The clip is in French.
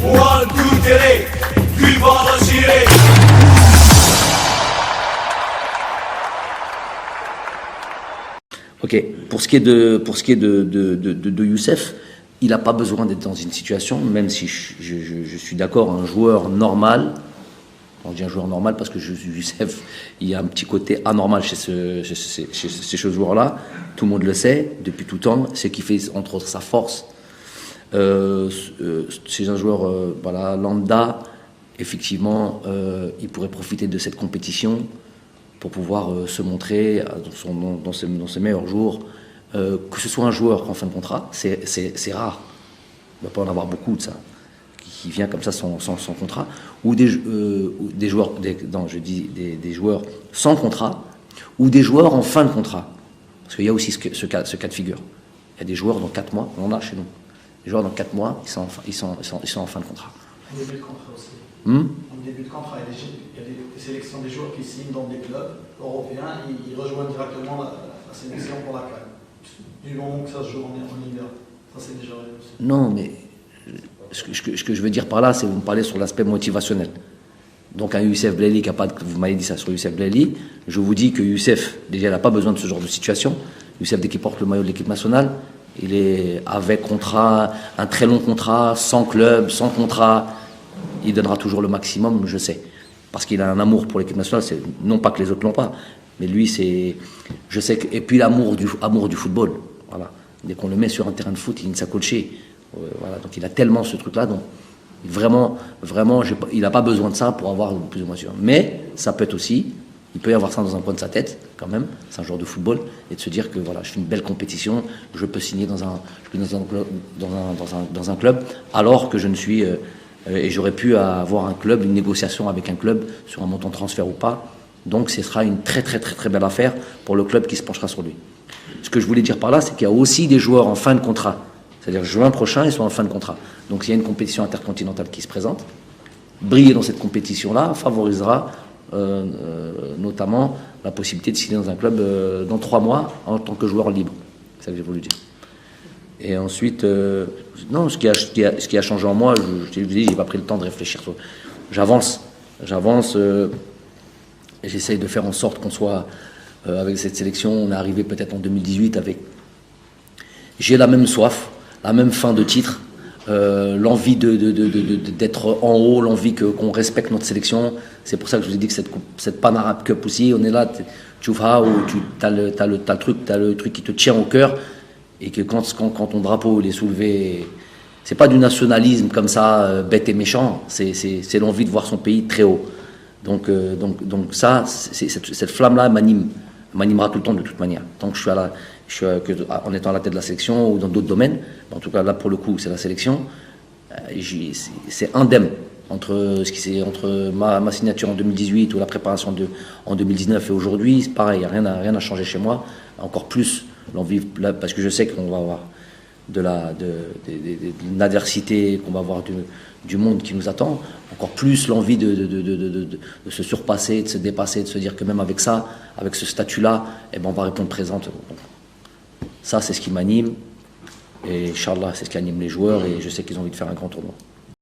One, two, three, viva la Syrie. Ok, pour ce qui est de Youssef, il n'a pas besoin d'être dans une situation, même si je suis d'accord, un joueur normal, on dit un joueur normal parce que Youssef, il y a un petit côté anormal chez ce joueur-là, tout le monde le sait, depuis tout temps, c'est qu'il fait entre autres sa force. C'est un joueur voilà, lambda, effectivement, il pourrait profiter de cette compétition pour pouvoir se montrer dans ses meilleurs jours. Que ce soit un joueur en fin de contrat, c'est rare. Il ne va pas en avoir beaucoup de ça, qui vient comme ça sans contrat, ou des joueurs, des joueurs sans contrat, ou des joueurs en fin de contrat. Parce qu'il y a aussi ce cas de figure. Il y a des joueurs dans 4 mois, on en a chez nous. Les joueurs dans 4 mois, ils sont en fin de contrat. En début de contrat aussi. En début de contrat, il y a des sélections des joueurs qui signent dans des clubs européens, ils rejoignent directement la sélection pour la CAN. Du moment que ça se joue en Ligue 1. Ça, c'est déjà réussi. Non, mais ce que je veux dire par là, c'est que vous me parlez sur l'aspect motivationnel. Donc un Youssef Blelli qui a pas de, vous m'avez dit ça sur Youssef Blelli, je vous dis que Youssef, déjà, il n'a pas besoin de ce genre de situation. Youssef, dès qu'il porte le maillot de l'équipe nationale, il est avec contrat, un très long contrat, sans club, sans contrat. Il donnera toujours le maximum, je sais. Parce qu'il a un amour pour l'équipe nationale, c'est, non pas que les autres l'ont pas, mais lui, c'est. Je sais que. Et puis l'amour du football. Voilà. Dès qu'on le met sur un terrain de foot, il s'accroche. Voilà. Donc il a tellement ce truc-là. Donc vraiment, il n'a pas besoin de ça pour avoir plus ou moins sûr. Mais ça peut être aussi. Il peut y avoir ça dans un coin de sa tête, quand même. C'est un joueur de football. Et de se dire que voilà, je fais une belle compétition, je peux signer dans un club, alors que je ne suis. Et j'aurais pu avoir un club, une négociation avec un club sur un montant de transfert ou pas. Donc ce sera une très très très très belle affaire pour le club qui se penchera sur lui. Ce que je voulais dire par là, c'est qu'il y a aussi des joueurs en fin de contrat. C'est-à-dire juin prochain, ils sont en fin de contrat. Donc s'il y a une compétition intercontinentale qui se présente, briller dans cette compétition-là favorisera notamment la possibilité de signer dans un club dans 3 mois en tant que joueur libre. C'est ça que j'ai voulu dire. Et ensuite, non, ce qui a changé en moi, je vous dis, j'ai pas pris le temps de réfléchir. J'avance, et j'essaye de faire en sorte qu'on soit, avec cette sélection, on est arrivé peut-être en 2018 avec... J'ai la même soif, la même faim de titre, l'envie d'être en haut, l'envie qu'on respecte notre sélection. C'est pour ça que je vous ai dit que cette Pan Arab Cup aussi, on est là, tu vois, où tu as le truc qui te tient au cœur. Et que quand ton drapeau est soulevé, c'est pas du nationalisme comme ça, bête et méchant, c'est l'envie de voir son pays très haut. Donc ça, cette flamme-là m'animera tout le temps de toute manière. Tant que en étant à la tête de la sélection ou dans d'autres domaines, en tout cas là pour le coup c'est la sélection, c'est indemne entre ma signature en 2018 ou la préparation en 2019 et aujourd'hui, c'est pareil, rien n'a changé chez moi, encore plus l'envie, parce que je sais qu'on va avoir de l'adversité, qu'on va avoir du monde qui nous attend, encore plus l'envie de se surpasser, de se dépasser, de se dire que même avec ça, avec ce statut-là, eh ben on va répondre présente. Ça, c'est ce qui m'anime, et Inch'Allah, c'est ce qui anime les joueurs, et je sais qu'ils ont envie de faire un grand tournoi.